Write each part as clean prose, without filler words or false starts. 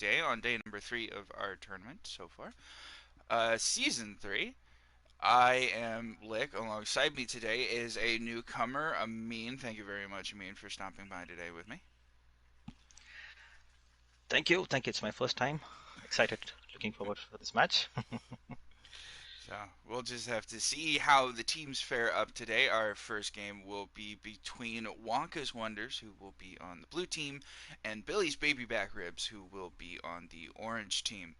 day on day number 3 of our tournament so far. Season 3. I am Lick. Alongside me today is a newcomer, Amin. Thank you very much, Amin, for stopping by today with me. Thank you. Thank you. It's my first time. Excited. Looking forward for this match. So we'll just have to see how the teams fare up today. Our first game will be between Wonka's Wonders, who will be on the blue team, and Billy's Babyback Ribs, who will be on the orange team.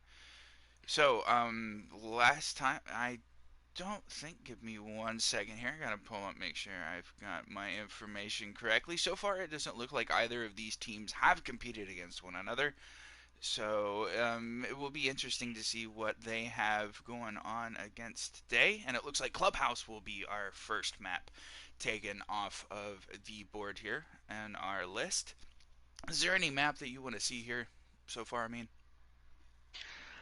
So, last time I don't think. Give me 1 second here. I gotta pull up, make sure I've got my information correctly. So far, it doesn't look like either of these teams have competed against one another. So it will be interesting to see what they have going on against today. And it looks like Clubhouse will be our first map taken off of the board here and our list. Is there any map that you want to see here so far? I mean,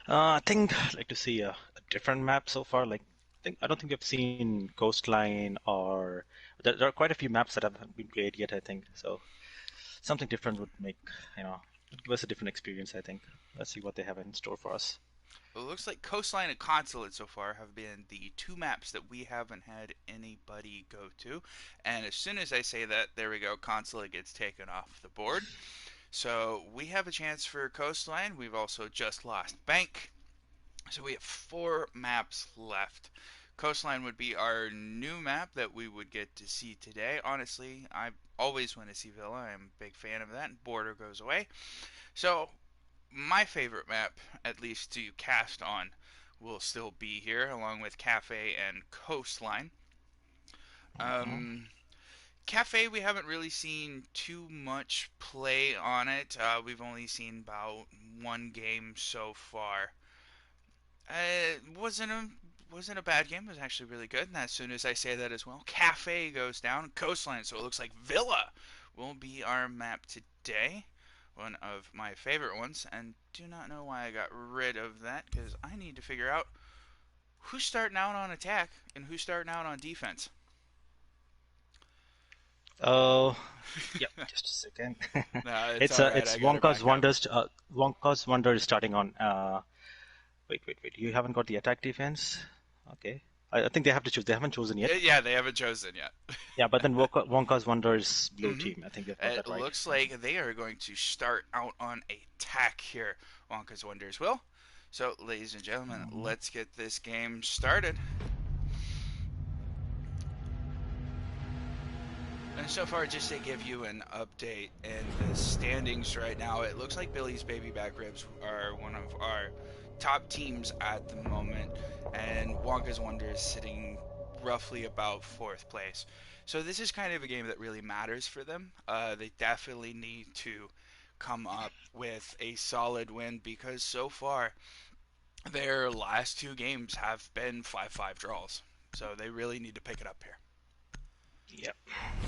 I think I'd like to see a different map so far. I don't think we've seen Coastline or there are quite a few maps that haven't been played yet. I think so. Something different would would give us a different experience. I think. Let's see what they have in store for us. it looks like Coastline and Consulate so far have been the two maps that we haven't had anybody go to. And as soon as I say that, there we go, Consulate gets taken off the board. So we have a chance for Coastline. We've also just lost Bank. So we have 4 maps left. Coastline would be our new map that we would get to see today. Honestly, I always want to see Villa. I'm a big fan of that. Border goes away. So my favorite map, at least to cast on, will still be here, along with Cafe and Coastline. Mhm. Um, Cafe, we haven't really seen too much play on it. We've only seen about 1 game so far. Wasn't a bad game. It was actually really good. And as soon as I say that as well, Cafe goes down, Coastline. So it looks like Villa will be our map today. One of my favorite ones, and do not know why I got rid of that because I need to figure out who's starting out on attack and who's starting out on defense. Oh, yep. Just a second. No, it's it's all right. it's I got her Wonka's back up. Wonders. Wonka's Wonder is starting on. Wait. You haven't got the attack defense? Okay. I think they have to choose. They haven't chosen yet. Yeah, they haven't chosen yet. Yeah, but then Wonka's Wonder is blue hmm team. I think they've got It that right. looks like they are going to start out on attack here. Wonka's Wonders will. So, ladies and gentlemen, Mhm. let's get this game started. And so far, just to give you an update in the standings right now, it looks like Billy's Baby Back Ribs are one of our top teams at the moment, and Wonka's Wonder is sitting roughly about 4th place. So this is kind of a game that really matters for them. They definitely need to come up with a solid win because so far their last 2 games have been 5-5 draws. So they really need to pick it up here. Yep.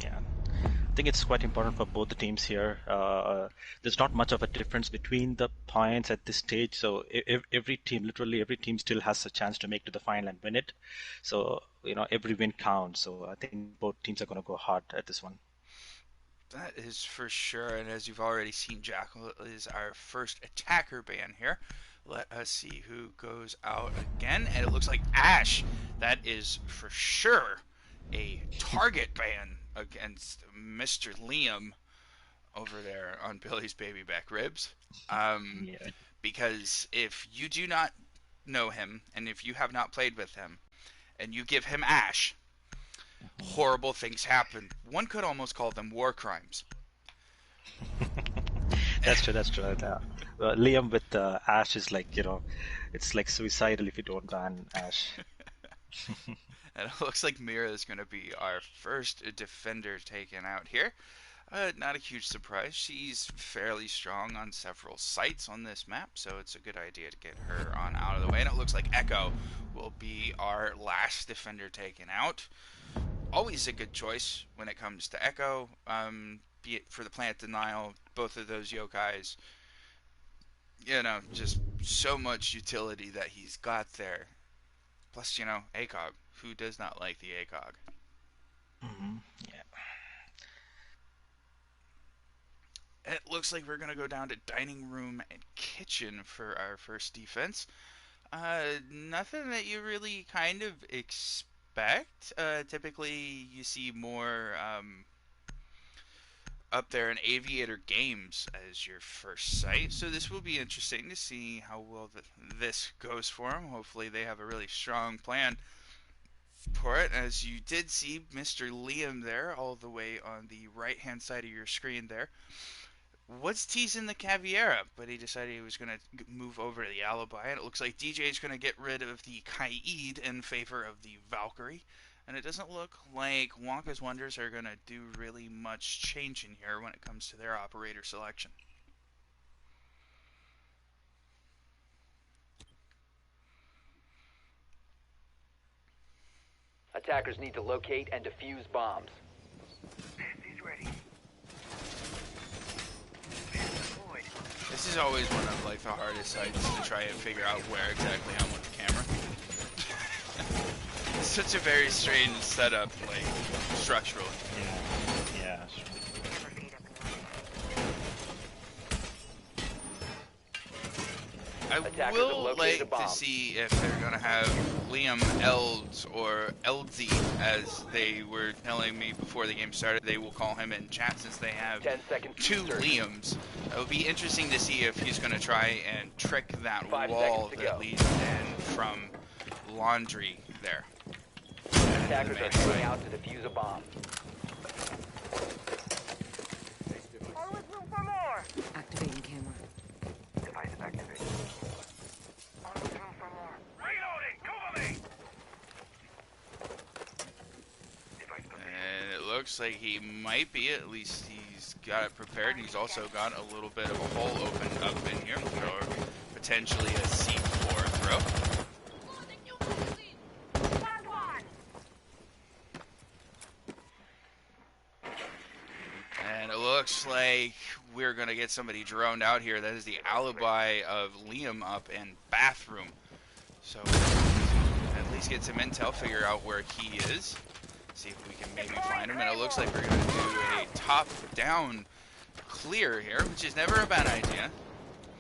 Yeah. I think it's quite important for both the teams here. There's not much of a difference between the points at this stage, so every team, literally every team, still has a chance to make to the final and win it. So every win counts. So I think both teams are going to go hard at this one. That is for sure. And as you've already seen, Jackal is our first attacker ban here. Let us see who goes out again. And it looks like Ash. That is for sure a target ban against Mr. Liam over there on Billy's Baby Back Ribs. Um, Yeah. because if you do not know him and if you have not played with him and you give him Ash, horrible things happen. One could almost call them war crimes. That's true. That's true. Liam with Ash is like it's like suicidal if you don't ban Ash. And it looks like Mira is going to be our first defender taken out here. Not a huge surprise. She's fairly strong on several sites on this map, so it's a good idea to get her on out of the way. And it looks like Echo will be our last defender taken out. Always a good choice when it comes to Echo, be it for the plant denial, both of those yokais. Just so much utility that he's got there. Plus, ACOG. Who does not like the ACOG? Hmm. Yeah. It looks like we're going to go down to dining room and kitchen for our first defense. Nothing that you really kind of expect. Typically, you see more up there in Aviator Games as your first site. So this will be interesting to see how well this goes for them. Hopefully, they have a really strong plan for it. As you did see Mr. Liam there, all the way on the right hand side of your screen there, was teasing the Caviera, but he decided he was going to move over to the Alibi, and it looks like DJ is going to get rid of the Kaid in favor of the Valkyrie. And it doesn't look like Wonka's Wonders are going to do really much changing here when it comes to their operator selection. Attackers need to locate and defuse bombs. He's ready. This is always one of like the hardest sites to try and figure out where exactly I'm with the camera. It's such a very strange setup, like structurally. Yeah. I will like to see if they're gonna have Liam Elds or Eldsy, as they were telling me before the game started. They will call him in chat since they have 10 seconds two Liams. It will be interesting to see if he's gonna try and trick that 5 wall seconds to that go. leads in from laundry there. Attackers are heading out to defuse a bomb. Always room for more. Activating camera. Device activated. Always room for more. Reloading. Cover me. Device And it looks like he might be, at least he's got it prepared. He's also got a little bit of a hole opened up in here for potentially a C4 throw. And it looks like we're going to get somebody droned out here. That is the Alibi of Liam up in bathroom. So at least get some intel, figure out where he is. See if we can maybe find him. And it looks like we're going to do a top-down clear here, which is never a bad idea.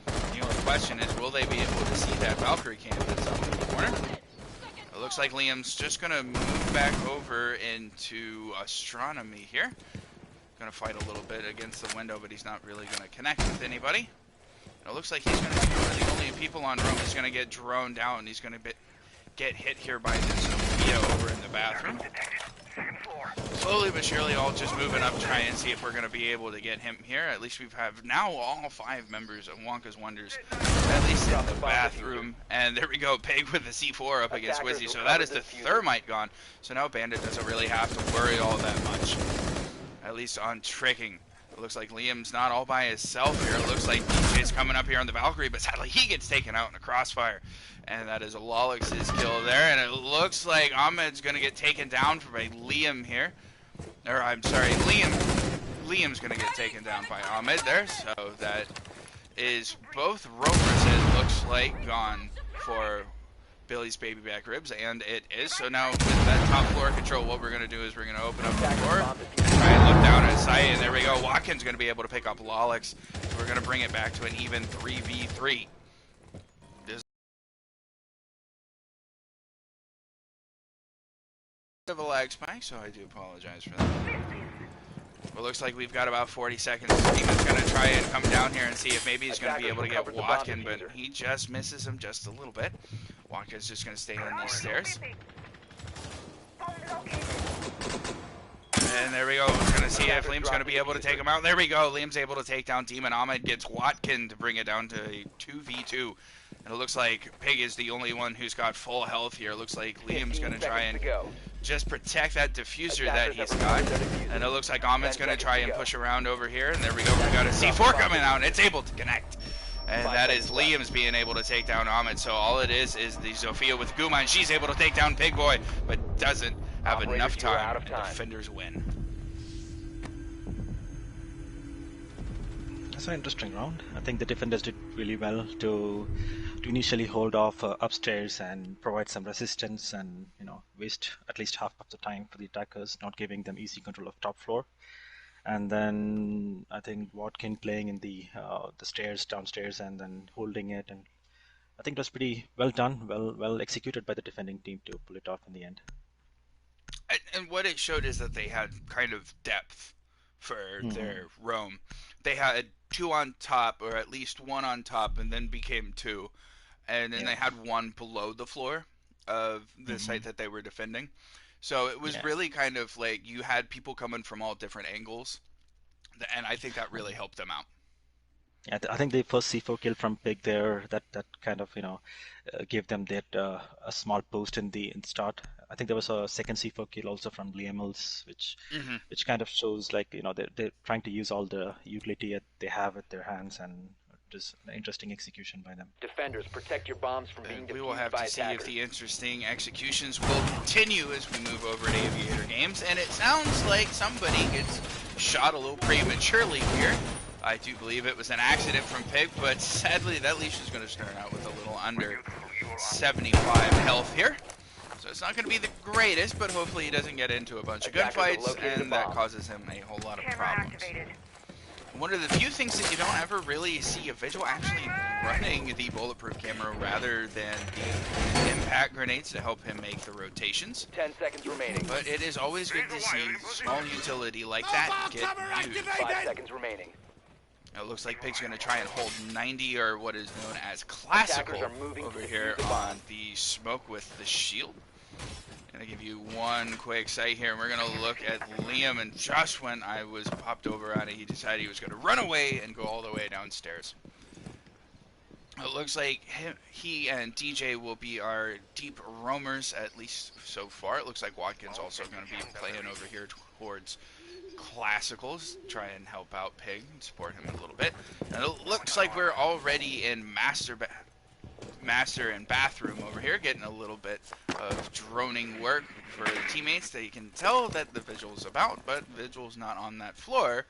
The only question is, will they be able to see that Valkyrie camp that's up in the corner? It looks like Liam's just going to move back over into astronomy here. Going to fight a little bit against the window, but he's not really going to connect with anybody. And it looks like he's going to be one of the only people on room. He's going to get droned down. He's going to get hit here by the Sophia over in the bathroom. Slowly but surely, all just moving up, trying and see if we're going to be able to get him here. At least we have now all 5 members of Wonka's Wonders, at least in the bathroom. And there we go, Pig with the C4 up against Wizzy. So that is the thermite gone. So now Bandit doesn't really have to worry all that much, at least on tricking. It looks like Liam's not all by himself here. It looks like DJ's coming up here on the Valkyrie, but sadly he gets taken out in a crossfire. And that is Lolix's kill there. And it looks like Ahmed's going to get taken down by Liam here. Or, I'm sorry, Liam's going to get taken down by Ahmed there. So that is both ropers, it looks like, gone for Billy's Babyback ribs, and it is. So now with that top floor control, what we're going to do is we're going to open up the floor, try and look down at sight, and there we go. Watkins going to be able to pick up Lolix. So we're going to bring it back to an even 3v3. This of a lag spike, so I do apologize for that. Well, looks like we've got about 40 seconds. Steven's going to try and come down here and see if maybe he's going to be able to get Watkin, but he just misses him just a little bit. Watkin's just going to stay on these stairs. And there we go. We're going to see if Liam's going to be able to take him out. There we go. Liam's able to take down Demon. Ahmed gets Watkin to bring it down to a 2v2. And it looks like Pig is the only one who's got full health here. It looks like Liam's going to try and just protect that diffuser that he's got. And it looks like Ahmed's going to try and push around over here. And there we go. We got a C4 coming out, and it's able to connect. And that is Liam's being able to take down Ahmed. So all it is the Zofia with Guma, and she's able to take down Pig Boy, but doesn't have enough time. And defenders win. That's an interesting round. I think the defenders did really well to initially hold off upstairs and provide some resistance, and waste at least half of the time for the attackers, not giving them easy control of top floor. And then I think Watkin playing in the stairs downstairs and then holding it, and I think it was pretty well done, well executed by the defending team to pull it off in the end. And what it showed is that they had kind of depth for their roam. They had two on top, or at least one on top, and then became two, and then Yeah. they had one below the floor of the site that they were defending. So it was Yeah. really kind of like you had people coming from all different angles, and I think that really helped them out. Yeah, I think the first C4 kill from Pig there, that kind of gave them that a small boost in the start. I think there was a second C4 kill also from Liamels, which kind of shows like they're trying to use all the utility that they have at their hands, and just an interesting execution by them. Defenders, protect your bombs from being And we will defused have by to see if attackers. the interesting executions will continue as we move over to Aviator Games. And it sounds like somebody gets shot a little prematurely here. I do believe it was an accident from Pig, but sadly that leash is going to start out with a little under 75 health here. So it's not going to be the greatest, but hopefully he doesn't get into a bunch of Attackers have gunfights, located a and that bomb. causes him a whole lot of Camera problems. activated. One of the few things that you don't ever really see a Vigil actually running the bulletproof camera rather than the impact grenades to help him make the rotations. 10 seconds remaining. But it is always good to see small utility like that get used. 5 seconds remaining. It looks like Pig's going to try and hold 90, or what is known as classical, Attackers are moving over to here defuse the bomb. on the smoke with the shield. Gonna give you one quick sight here. We're gonna look at Liam, and just when I was popped over on it, he decided he was gonna run away and go all the way downstairs. It looks like he and DJ will be our deep roamers, at least so far. It looks like Watkins also going to be playing over here towards Classicals, try and help out Pig and support him a little bit. And it looks like we're already in Master and Bathroom over here, getting a little bit of droning work for the teammates. They can tell that the Vigil's about, but Vigil's not on that floor.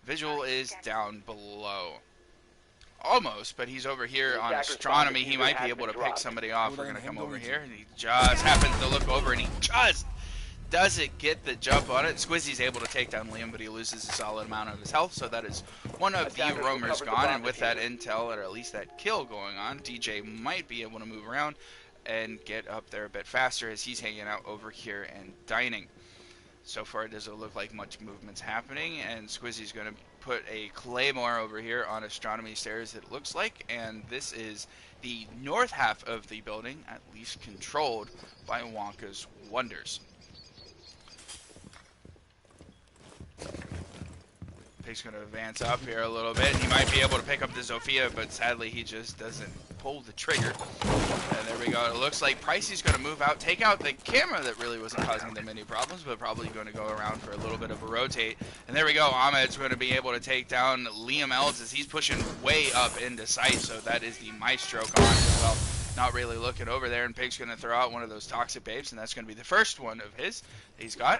Vigil is down below. Almost, but he's over here on astronomy. He might be able to pick somebody off. We're going to come over here, and he just happens to look over, and he just doesn't get the jump on it. Squizzy's able to take down Liam, but he loses a solid amount of his health, so that is one of the roamers gone, and with that intel, or at least that kill going on, DJ might be able to move around and get up there a bit faster as he's hanging out over here and dining. So far, it doesn't look like much movement's happening, and Squizzy's going to put a claymore over here on astronomy stairs, it looks like, and this is the north half of the building, at least controlled by Wonka's Wonders. Pig's going to advance up here a little bit. He might be able to pick up the Zofia, but sadly he just doesn't pull the trigger. And there we go. It looks like Pricey's going to move out, take out the camera that really wasn't causing them any problems, but probably going to go around for a little bit of a rotate. And there we go. Ahmed's going to be able to take down Liam Els as he's pushing way up into sight, so that is the Maestro gone as well. Not really looking over there, and Pig's going to throw out one of those toxic babes, and that's going to be the first one of his he's got.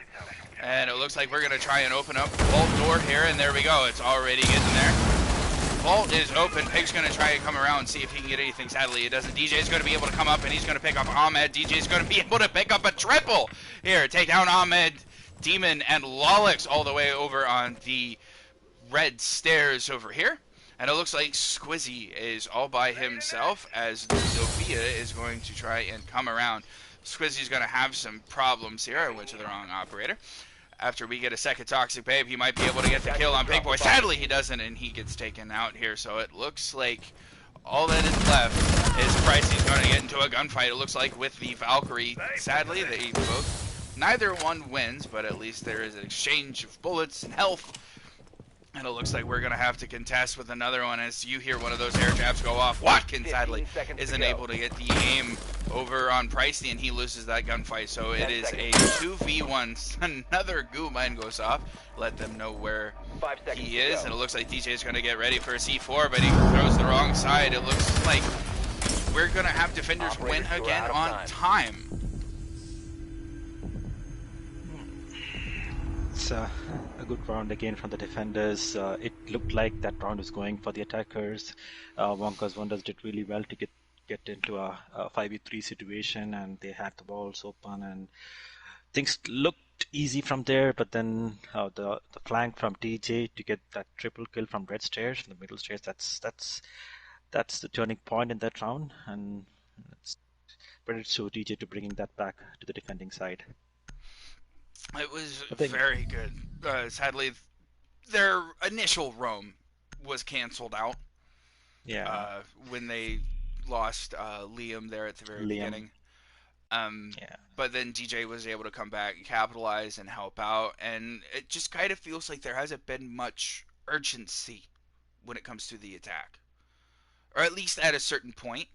And it looks like we're going to try and open up the vault door here, and there we go. It's already getting there. Vault is open. Pig's going to try and come around and see if he can get anything. Sadly, it doesn't. DJ's going to be able to come up, and he's going to pick up Ahmed. DJ's going to be able to pick up a triple here. Take down Ahmed, Demon, and Lolix all the way over on the red stairs over here. And it looks like Squizzy is all by himself as Sophia is going to try and come around. Squizzy's going to have some problems here. I went to the wrong operator. After we get a second Toxic Babe, he might be able to get the kill on Big Boy. Sadly, he doesn't, and he gets taken out here. So it looks like all that is left is Pricey's going to get into a gunfight. It looks like with the Valkyrie. Sadly, they both, neither one wins, but at least there is an exchange of bullets and health. And it looks like we're going to have to contest with another one as you hear one of those air jabs go off. Watkins, sadly, isn't able to get the aim over on Pricey, and he loses that gunfight. So it is a 2v1. Another goo mine goes off. Let them know where he is. And it looks like DJ is going to get ready for a C4, but he throws the wrong side. It looks like we're going to have defenders win again on time. It's a good round again from the defenders. It looked like that round was going for the attackers. Wonka's Wonders did really well to get into a 5v3 situation, and they had the balls open, and things looked looked easy from there, but then the flank from DJ to get that triple kill from red stairs, from the middle stairs, that's the turning point in that round, and it's credit to DJ to bringing that back to the defending side. It was I think, very good. Sadly, their initial roam was canceled out yeah, when they lost Liam there at the very Liam, beginning. Um, yeah, but then DJ was able to come back and capitalize and help out, and it just kind of feels like there hasn't been much urgency when it comes to the attack, or at least at a certain point.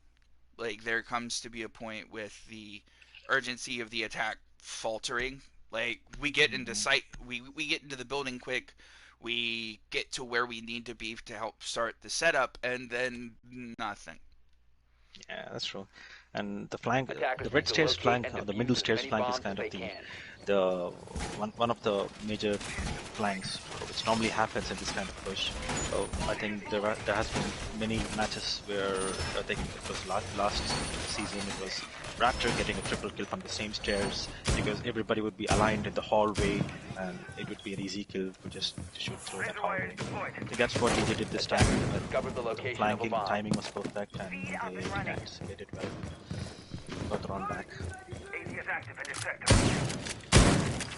Like there comes to be a point with the urgency of the attack faltering. Like we get into hmm, sight, we get into the building quick, we get to where we need to be to help start the setup, and then nothing. yeah, that's true. And the flank, Attackers the need red to stairs locate flank, and the middle defuse as stairs many flank is bombs as kind of they can. the one of the major flanks which normally happens in this kind of push. So I think there has been many matches where I think it was last season it was Raptor getting a triple kill from the same stairs because everybody would be aligned in the hallway and it would be an easy kill to just shoot through that Razor wire hallway. deployed. I think that's what they did this time. Attackers discovered the The location of a flanking bomb. timing was perfect and they did well. Got the round back. AT is active in this sector.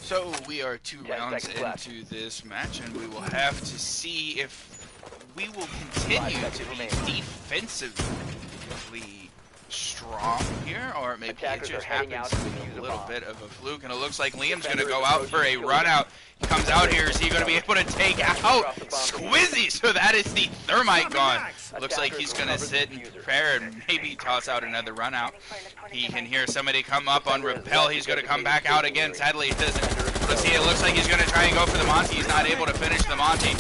So we are 2 10 rounds seconds left. into this match, and we will have to see if we will continue to be defensively strong here, or maybe Attackers it just are heading happens out to to be defuse a a little bomb. bit of a fluke, and it looks like Liam's going to Defender go is out for a approaching run kill out. He comes out here. Is he going to be able to take out Squizzy? So that is the thermite gone. Looks like he's going to sit and prepare and maybe toss out another run out. He can hear somebody come up on rappel. He's going to come back out again. Sadly, it doesn't. Let's see. It looks like he's going to try and go for the Monty. He's not able to finish the Monty.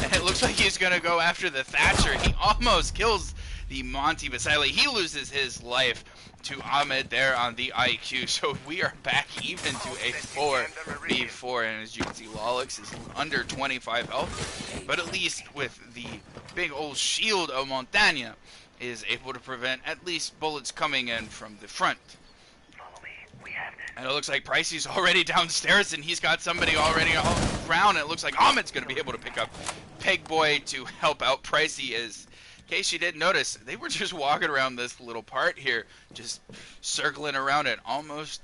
And it looks like he's going to go after the Thatcher. He almost kills the Monty, but sadly, he loses his life to Ahmed there on the IQ. So we are back even to a 4v4. And as you can see, Lolix is under 25 health. But at least with the big old shield of Montaña, is able to prevent at least bullets coming in from the front. Follow me. We have this. And it looks like Pricey's already downstairs and he's got somebody already all around. It looks like Ahmed's going to be able to pick up Peg Boy to help out Pricey. As in case you didn't notice, they were just walking around this little part here, just circling around it. Almost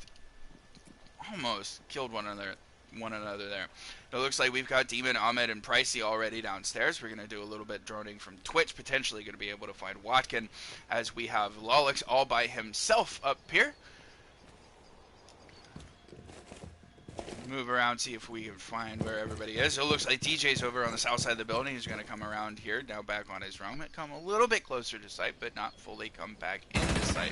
killed one another there. It looks like we've got Demon, Ahmed, and Pricey already downstairs. We're going to do a little bit droning from Twitch, potentially going to be able to find Watkin, as we have Lolix all by himself up here. Move around, see if we can find where everybody is. So it looks like DJ's over on the south side of the building. He's going to come around here, now back on his roam. It come a little bit closer to sight, but not fully come back into sight.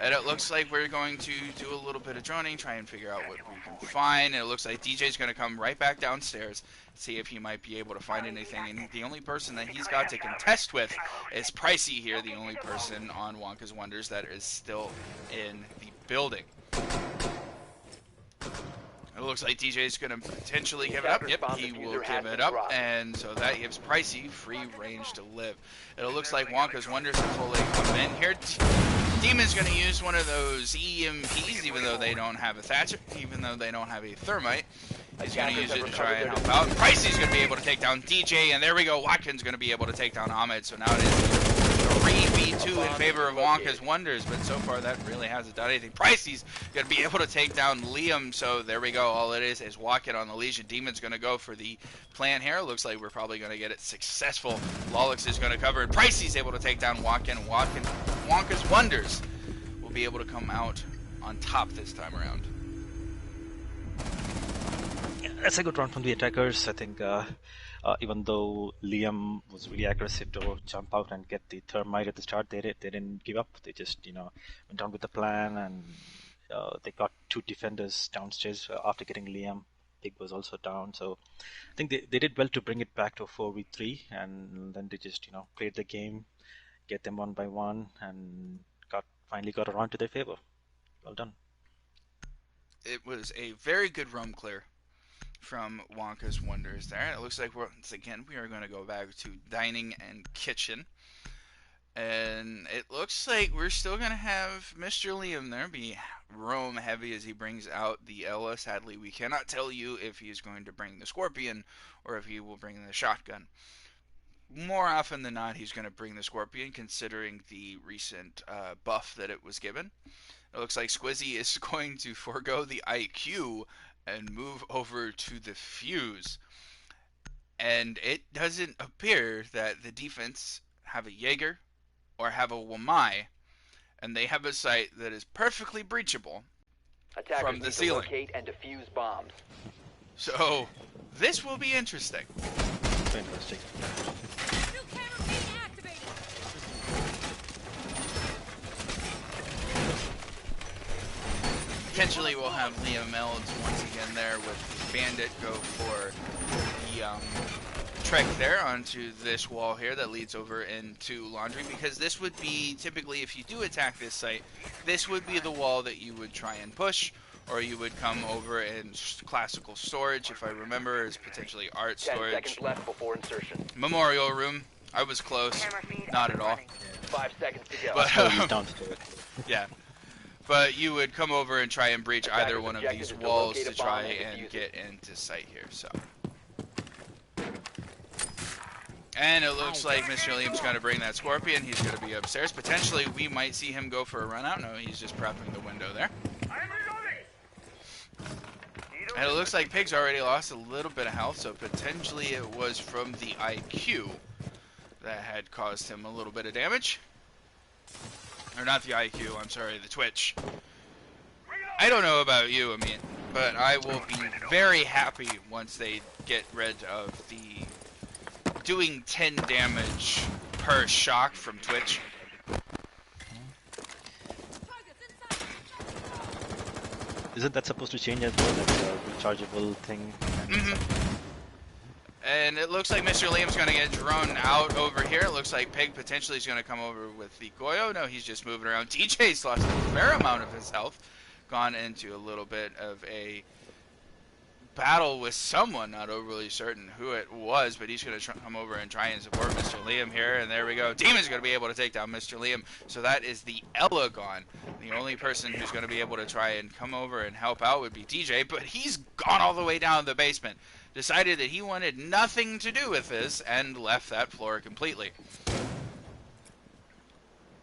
And it looks like we're going to do a little bit of droning, try and figure out what we can find. And it looks like DJ's going to come right back downstairs, see if he might be able to find anything. And the only person that he's got to contest with is Pricey here, the only person on Wonka's Wonders that is still in the building. It looks like DJ's going to potentially give it up. Yep, he will give it up. And so that gives Pricey free range to live. It looks like Wonka's Wonders have fully come in here. Demon's going to use one of those EMPs, even though they don't have a Thatcher, even though they don't have a Thermite. He's going to use it to try and help out. Pricey's going to be able to take down DJ, and there we go. Watkins going to be able to take down Ahmed. So now it is 3v2 in favor of Wonka's Wonders, but so far that really hasn't done anything. Pricey's going to be able to take down Liam, so there we go. All it is Watkin on the Legion. Demon's going to go for the plan here. Looks like we're probably going to get it successful. Lolix is going to cover, and Pricey's able to take down Watkin. Wonka's Wonders will be able to come out on top this time around. Yeah, that's a good round from the attackers. I think even though Liam was really aggressive to jump out and get the thermite at the start, they didn't give up. They just went on with the plan, and they got two defenders downstairs after getting Liam. Pig was also down, so I think they did well to bring it back to a 4v3, and then they just played the game, get them one by one, and finally got around to their favor. Well done. It was a very good roam clear from Wonka's Wonders there. It looks like once again we are going to go back to dining and kitchen. And it looks like we're still going to have Mr. Liam there be roam heavy as he brings out the Ella. Sadly, we cannot tell you if he's going to bring the Scorpion or if he will bring the shotgun. More often than not, he's going to bring the Scorpion, considering the recent buff that it was given. It looks like Squizzy is going to forego the IQ and move over to the Fuse. And it doesn't appear that the defense have a Jaeger or have a Wamai, and they have a site that is perfectly breachable Attackers from the need to ceiling. locate and defuse bombs. So this will be interesting. Fantastic. New camera being activated. Potentially we'll have Liam Elds once again there with Bandit go for the trek there onto this wall here that leads over into Laundry, because this would be typically, if you do attack this site, this would be the wall that you would try and push, or you would come over in classical storage, if I remember, as potentially art 10 storage. seconds left before insertion. Memorial room. I was close. Camera feed Not up and at all. running. 5 seconds to go. But He's down to it. yeah. But you would come over and try and breach either one of Attackers' these objective is to walls locate to a bomb try and and defuse get into sight here, so. And it looks like Mr. Liam's going to bring that Scorpion. He's going to be upstairs. Potentially, we might see him go for a run out. No, he's just prepping the window there. I'm reloading. And it looks like Pig's already lost a little bit of health, so potentially it was from the IQ that had caused him a little bit of damage. Or not the IQ, I'm sorry, the Twitch. I don't know about you, I mean, but I will be very happy once they get rid of the doing 10 damage per shock from Twitch. Isn't that supposed to change as well, that rechargeable thing? And it looks like Mr. Liam's going to get drawn out over here. It looks like Pig potentially is going to come over with the Goyo. No, he's just moving around. DJ's lost a fair amount of his health. Gone into a little bit of a battle with someone, not overly certain who it was, but he's going to come over and try and support Mr. Liam here. And there we go. Demon's going to be able to take down Mr. Liam. So that is the Ella gone. The only person who's going to be able to try and come over and help out would be DJ, but he's gone all the way down to the basement. Decided that he wanted nothing to do with this and left that floor completely.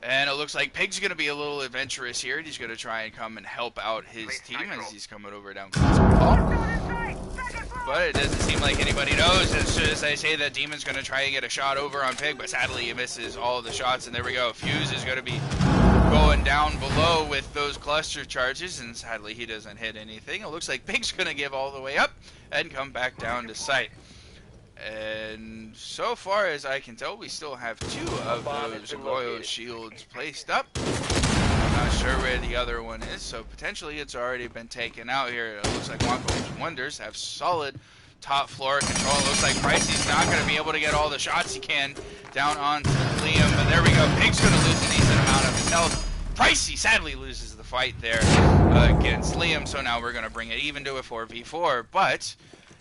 And it looks like Pig's going to be a little adventurous here. He's going to try and come and help out his team as he's coming over down Classical Hall. But it doesn't seem like anybody knows. As soon as I say that, Demon's going to try and get a shot over on Pig, but sadly he misses all of the shots. And there we go. Fuse is going to be going down below with those cluster charges, and sadly he doesn't hit anything. It looks like Pig's going to give all the way up and come back down to sight. And so far as I can tell, we still have 2 of those Goyo shields placed up. I'm not sure where the other one is, so potentially it's already been taken out here. It looks like Wonka Wonders have solid top floor control. It looks like Pricey's not going to be able to get all the shots he can down onto Liam. But there we go. Pig's going to lose a decent amount of his health. Pricey sadly loses the fight there against Liam, so now we're going to bring it even to a 4v4. But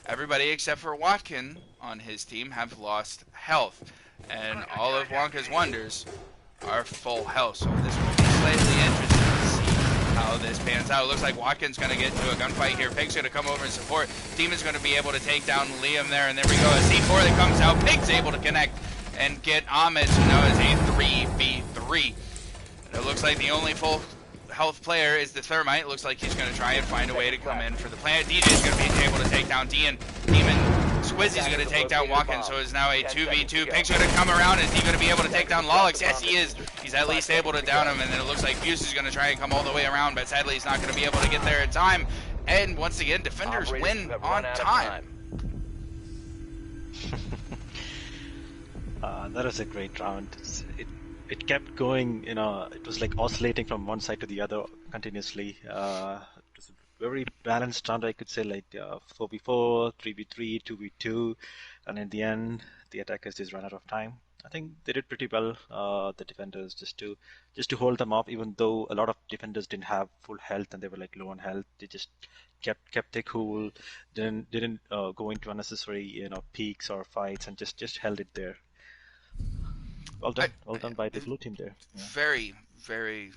everybody except for Watkin on his team have lost health. And all of Wonka's Wonders are full health. So this will be slightly interesting to see how this pans out. It looks like Watkin's going to get into a gunfight here. Pig's going to come over and support. Demon's going to be able to take down Liam there. And there we go. A C4 that comes out. Pig's able to connect and get Ahmed. So now it's a 3v3. And it looks like the only full health player is the Thermite. It looks like he's going to try and find a way to come in for the plant. DJ's going to be able to take down Demon. Squizzy's going to take down Walken, so it's now a 2v2. Pig's going to come around. Is he going to be able to take down Lolix? Yes, he is. He's at least able to down him, and then it looks like Fuse is going to try and come all the way around, but sadly he's not going to be able to get there in time. And once again, defenders win on time. That was a great round. It kept going, it was like oscillating from one side to the other continuously. It was a very balanced round, I could say, like 4v4, 3v3, 2v2, and in the end, the attackers just ran out of time. I think they did pretty well, the defenders, just to hold them off, even though a lot of defenders didn't have full health and they were like low on health. They just kept their cool, didn't go into unnecessary peaks or fights, and just held it there. Well done by the blue team there. Yeah. Very, very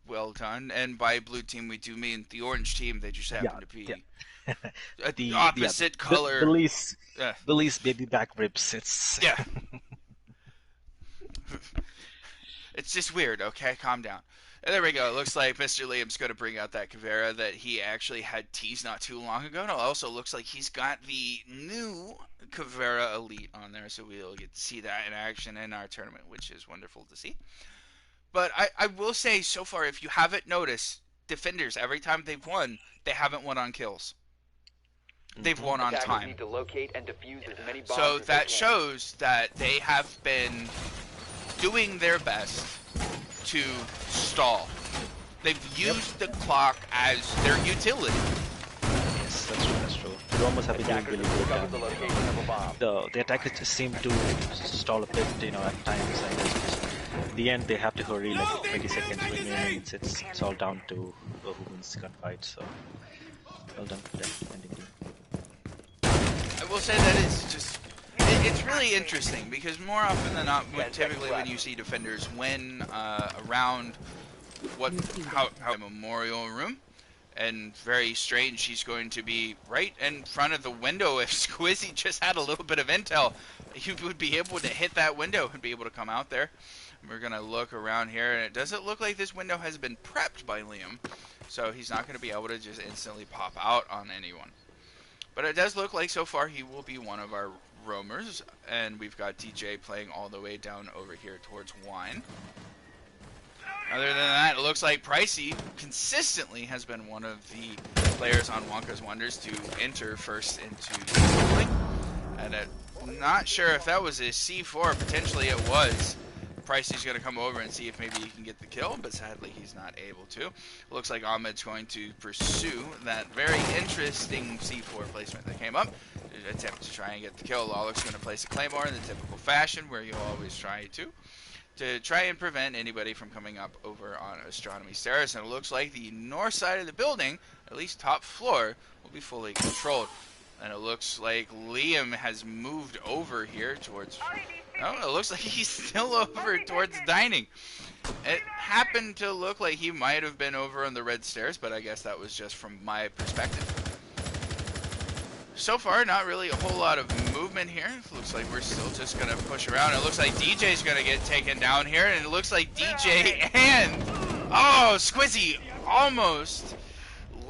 well done. And by blue team, we do mean the orange team. They just Yeah, happen to yeah. be a The yeah, opposite color. Billy's Uh, Babyback ribs. It's yeah, it's just weird. Okay, calm down. And there we go. It looks like Mr. Liam's going to bring out that Kavera that he actually had teased not too long ago. And it also looks like he's got the new Kavera Elite on there, so we'll get to see that in action in our tournament, which is wonderful to see. But I will say, so far, if you haven't noticed, defenders, every time they've won, they haven't won on kills. They've won on Attackers time. need to locate and defuse as many bombs So as they that can. shows that they have been doing their best to stall. They've used the clock as their utility. yes, that's true. That's true. The Romans have been doing Attackers really have good. discovered the location of a bomb. The attackers just seem to stall a bit, at times. And in the end, they have to hurry, like 20 seconds remaining. It's all down to who wins the gunfight. So well done for that ending team. I will say that it's really interesting because more often than not, typically when you see defenders win around how a memorial room, and very strange, he's going to be right in front of the window. If Squizzy just had a little bit of intel, he would be able to hit that window and be able to come out there. We're gonna look around here, and it doesn't look like this window has been prepped by Liam, so he's not going to be able to just instantly pop out on anyone. But it does look like so far he will be one of our roamers, and we've got DJ playing all the way down over here towards Wine. Other than that, it looks like Pricey consistently has been one of the players on Wonka's Wonders to enter first into the building. And I'm not sure if that was a C4, potentially it was. Pricey's going to come over and see if maybe he can get the kill, but sadly he's not able to. Looks like Ahmed's going to pursue that very interesting C4 placement that came up. Attempt to try and get the kill. Lawler's going to place a Claymore in the typical fashion where you always try to try and prevent anybody from coming up over on Astronomy Stairs. And it looks like the north side of the building, at least top floor, will be fully controlled. And it looks like Liam has moved over here towards... Oh, it looks like he's still over towards dining. It happened to look like he might have been over on the red stairs, but I guess that was just from my perspective. So far, not really a whole lot of movement here. Looks like we're still just going to push around. It looks like DJ's going to get taken down here, and it looks like DJ and... Oh, Squizzy almost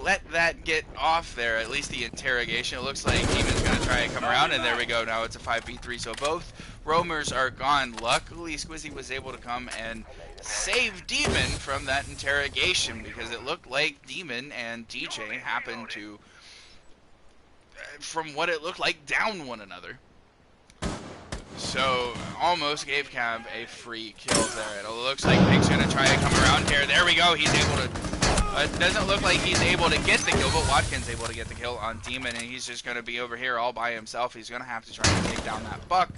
let that get off there, at least the interrogation. It looks like Demon's going to try and come around, and there we go. Now it's a 5v3, so both roamers are gone. Luckily, Squizzy was able to come and save Demon from that interrogation, because it looked like Demon and DJ happened to, from what it looked like, down one another. So, almost gave Cab a free kill there. And it looks like Pig's going to try and come around here. There we go. He's able to... it doesn't look like he's able to get the kill, but Watkins able to get the kill on Demon, and he's just going to be over here all by himself. He's going to have to try and take down that Buck.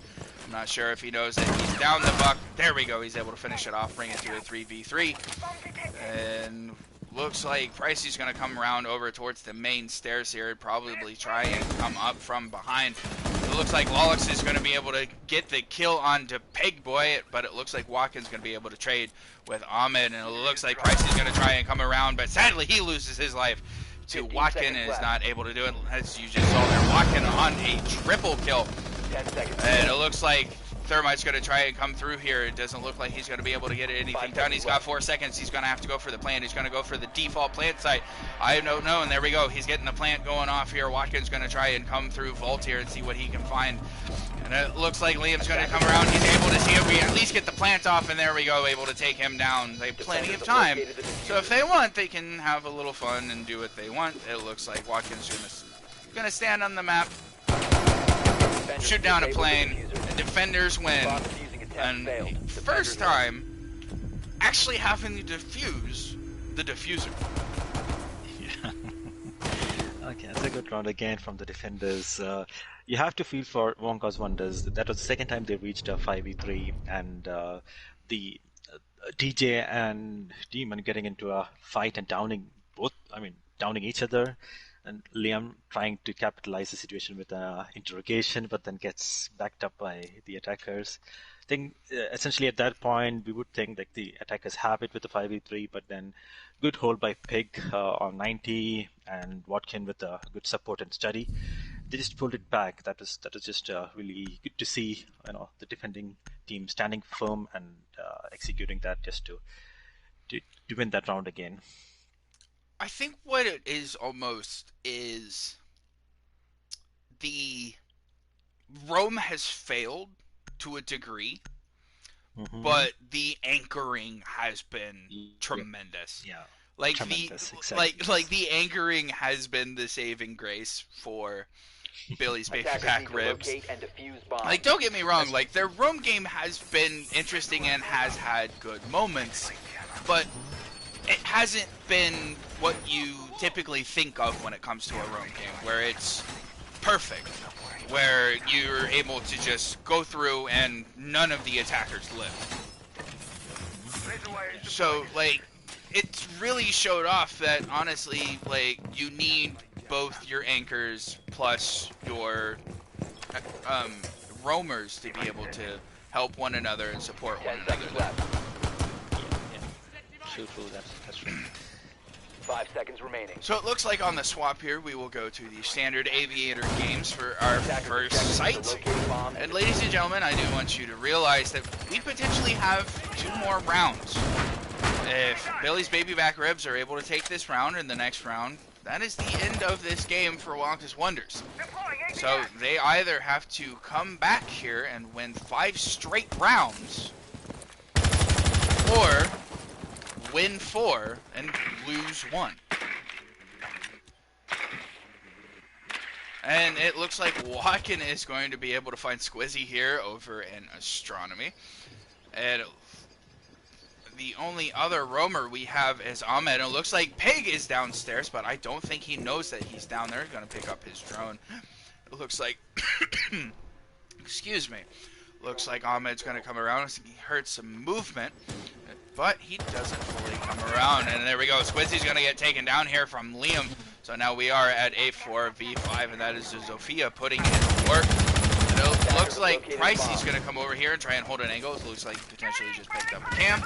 I'm not sure if he knows that he's down the Buck. There we go. He's able to finish it off, bring it to a 3v3. And looks like Pricey's going to come around over towards the main stairs here and probably try and come up from behind. It looks like Lollix is going to be able to get the kill onto Pig Boy, but it looks like Watkins going to be able to trade with Ahmed, and it looks like Pricey's going to try and come around, but sadly he loses his life to Watkin and is not able to do it. As you just saw there, Watkin on a triple kill. 10 seconds. And it looks like Thermite's going to try and come through here. It doesn't look like he's going to be able to get anything done. He's got 4 seconds. He's going to have to go for the plant. He's going to go for the default plant site. I don't know. And there we go. He's getting the plant going off here. Watkins going to try and come through Vault here and see what he can find. And it looks like Liam's going to come around. He's able to see if we at least get the plant off. And there we go. Able to take him down. They have plenty of time. So if they want, they can have a little fun and do what they want. It looks like Watkins going to stand on the map, shoot down a plane. The defenders win. And first time actually having to defuse the diffuser. Yeah. Okay, that's a good round again from the defenders. You have to feel for Wonka's Wonders. That was the second time they reached a 5v3, and the DJ and Demon getting into a fight and downing downing each other. And Liam trying to capitalize the situation with interrogation, but then gets backed up by the attackers. think essentially at that point we would think like the attackers have it with the 5v3, but then good hold by Pig on 90 and Watkin with a good support and study. They just pulled it back. That was just really good to see. The defending team standing firm and executing that just to win that round again. I think what it is almost is the Rome has failed to a degree, but the anchoring has been tremendous. Yeah. Like Tremendous, the exactly. like the anchoring has been the saving grace for Billy's Attackers Babyback need to ribs. locate and defuse bombs. Like, don't get me wrong, like their Rome game has been interesting and has had good moments, but it hasn't been what you typically think of when it comes to a Rome game, where it's perfect, where you're able to just go through and none of the attackers live. So, like, it really showed off that, honestly, like, you need both your anchors plus your roamers to be able to help one another and support one 10 another. seconds left. True. That's right. 5 seconds remaining. So it looks like on the swap here, we will go to the standard aviator games for our first site. And ladies and gentlemen, I do want you to realize that we potentially have 2 more rounds. If Billy's Babyback Ribs are able to take this round and the next round, that is the end of this game for Wonka's Wonders. So they either have to come back here and win 5 straight rounds, or win 4 and lose 1. And it looks like Watkin is going to be able to find Squizzy here over in Astronomy. And the only other roamer we have is Ahmed. And it looks like Pig is downstairs, but I don't think he knows that he's down there. He's going to pick up his drone. It looks like... excuse me. Looks like Ahmed's going to come around. He heard some movement, but he doesn't fully come around. And there we go. Squizzy's going to get taken down here from Liam. So now we are at a 4v5, and that is Zofia putting in work. It looks like Pricey's going to come over here and try and hold an angle. It looks like he potentially just picked up a cam.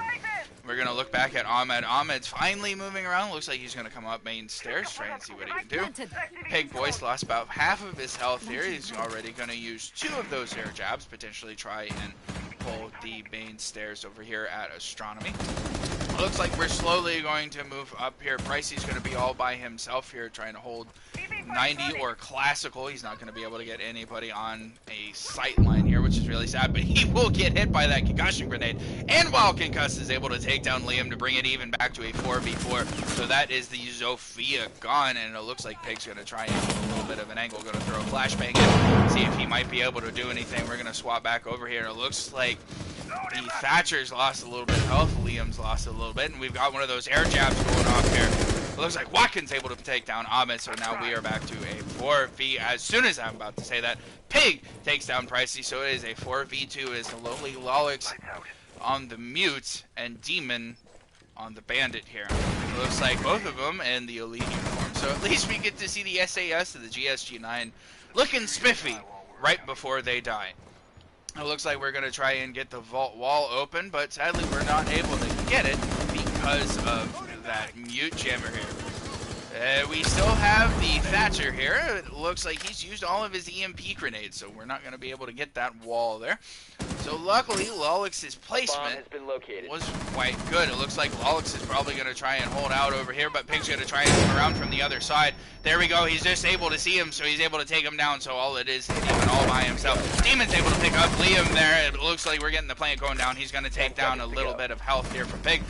We're going to look back at Ahmed. Ahmed's finally moving around. Looks like he's going to come up main stairs, try and see what he can do. Pig Boy's lost about half of his health here. He's already going to use 2 of those air jabs, potentially try and pull the main stairs over here at Astronomy. Looks like we're slowly going to move up here. Pricey's going to be all by himself here, trying to hold 90 or classical. He's not going to be able to get anybody on a sight line here, which is really sad, but he will get hit by that concussion grenade. And while Concuss is able to take down Liam to bring it even back to a 4v4. So that is the Zofia gone, and it looks like Pig's going to try and get a little bit of an angle. Going to throw a flashbang in, see if he might be able to do anything. We're going to swap back over here. It looks like the Thatcher's lost a little bit of health. Liam's lost a little bit, and we've got one of those air jabs going off here. It looks like Watkins able to take down Ahmed, so now we are back to a 4v. As soon as I'm about to say that, Pig takes down Pricey, so it is a 4v2 as the lowly Lolix on the mute and Demon on the bandit here. It looks like both of them in the elite uniform, so at least we get to see the SAS of the GSG-9 looking spiffy right before they die. It looks like we're going to try and get the vault wall open, but sadly we're not able to get it because of that mute jammer here. We still have the Thatcher here. It looks like he's used all of his EMP grenades, so we're not going to be able to get that wall there. So luckily, Lolix's placement was quite good. It looks like Lolix is probably going to try and hold out over here, but Pig's going to try and come around from the other side. There we go. He's just able to see him, so he's able to take him down. So all it is Demon all by himself. Demon's able to pick up Liam there. It looks like we're getting the plant going down. He's going to take down a little bit of health here from Pig.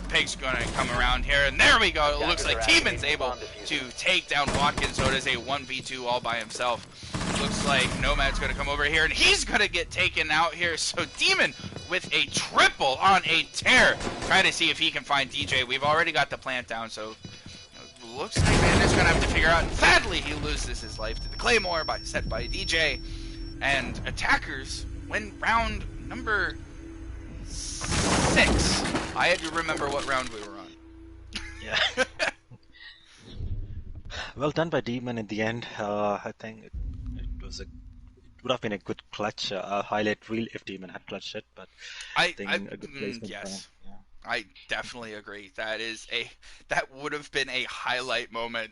Pig's going to come around here, and there we go. It looks like Demon's able to take down Watkins, so it is a 1v2 all by himself. Looks like Nomad's going to come over here, and he's going to get taken out here. So Demon with a triple on a tear, trying to see if he can find DJ. We've already got the plant down, so looks like Banner's going to have to figure out. Sadly, he loses his life to the Claymore set by DJ, and attackers win round number 6. I had to remember what round we were on. Yeah. Well done by Demon in the end. I think it would have been a good clutch highlight reel if Demon had clutched it, but I I think a good placement for him. yes. Yeah. I definitely agree. That would have been a highlight moment,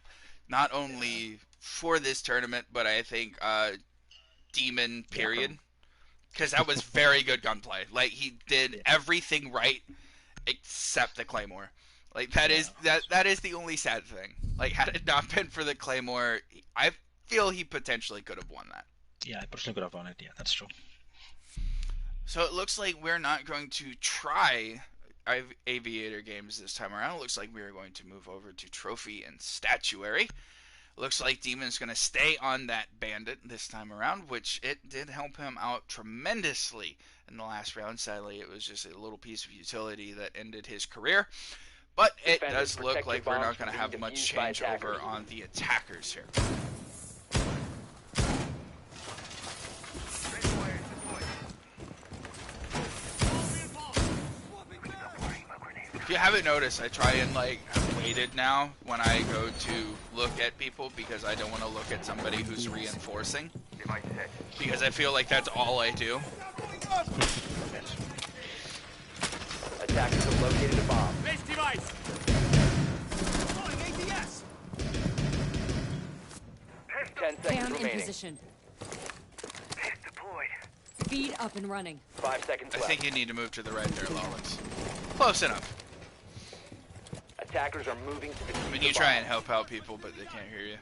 not only for this tournament, but I think Demon Yeah, period, because that was very good gunplay. Like he did yeah, everything right except the claymore. Like that yeah, is that is the only sad thing. Like had it not been for the claymore, I feel he potentially could have won that. yeah. I personally could have won it. Yeah, that's true. So it looks like we're not going to try aviator games this time around. It looks like we are going to move over to trophy and statuary. Looks like Demon's going to stay on that bandit this time around, which it did help him out tremendously in the last round. Sadly, it was just a little piece of utility that ended his career. But it Defenders, does look protect your like we're bombs not going from to being have much defused by change over attackers. on the attackers here. If you haven't noticed, I try and have waited now when I go to look at people because I don't want to look at somebody who's reinforcing. Device set. Because I feel like that's all I do. Attackers have located a bomb. Base device. Calling ADS. 10 Cam seconds in remaining. position. Test deployed. Feed up and running. 5 seconds I left. think you need to move to the right there, Lawless. Close enough. Attackers are moving to the I mean, you try and help out people, but they can't hear you.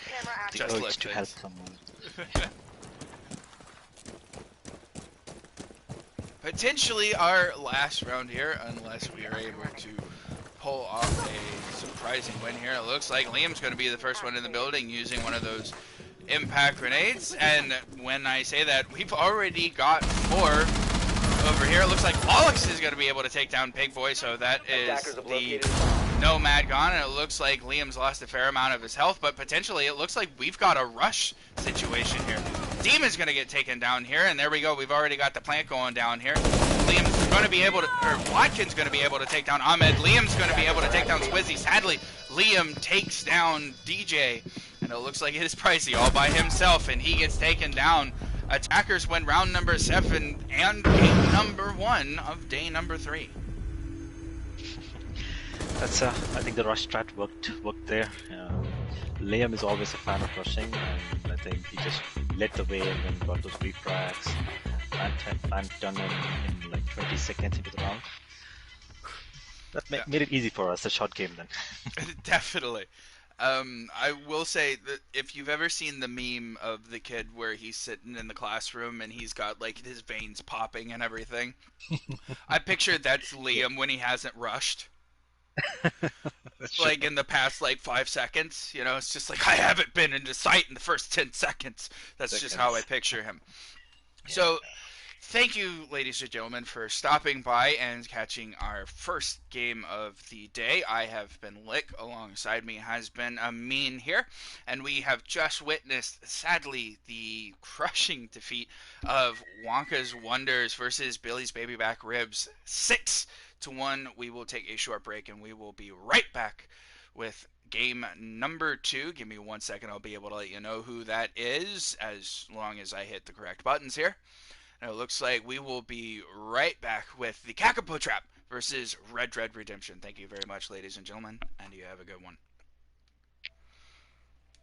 Camera The Just urge look to things. help someone. Potentially our last round here, unless we are able to pull off a surprising win here. It looks like Liam's going to be the first one in the building using one of those impact grenades. And when I say that, we've already got 4 over here. It looks like Alex is going to be able to take down Pig Boy, so that is Attackers have the located a bomb. Nomad gone, and it looks like Liam's lost a fair amount of his health, but potentially it looks like we've got a rush situation here. Demon's going to get taken down here, and there we go. We've already got the plant going down here. Liam's going to be able to, or Watkins going to be able to take down Ahmed. Liam's going to be able to take down Swizzy. Sadly, Liam takes down DJ, and it looks like it is Pricey all by himself, and he gets taken down. Attackers win round number 7 and game number 1 of day number 3. That's I think the rush strat worked there. Liam is always a fan of rushing, and I think he just led the way and then got those refracts. Plant done in like 20 seconds into the round. That made it easy for us, a short game then. Definitely. I will say that if you've ever seen the meme of the kid where he's sitting in the classroom and he's got like his veins popping and everything, I picture that's Liam when he hasn't rushed. Like in the past 5 seconds, it's just like I haven't been into sight in the first 10 seconds. That's just how I picture him. So thank you, ladies and gentlemen, for stopping by and catching our first game of the day. I have been Lick. Alongside me has been Amin here. And we have just witnessed, sadly, the crushing defeat of Wonka's Wonders versus Billy's Babyback Ribs. 6-1. We will take a short break and we will be right back with game number 2. Give me 1 second. I'll be able to let you know who that is as long as I hit the correct buttons here. And it looks like we will be right back with the Kakapo Trap versus Red Redemption. Thank you very much, ladies and gentlemen, and you have a good one.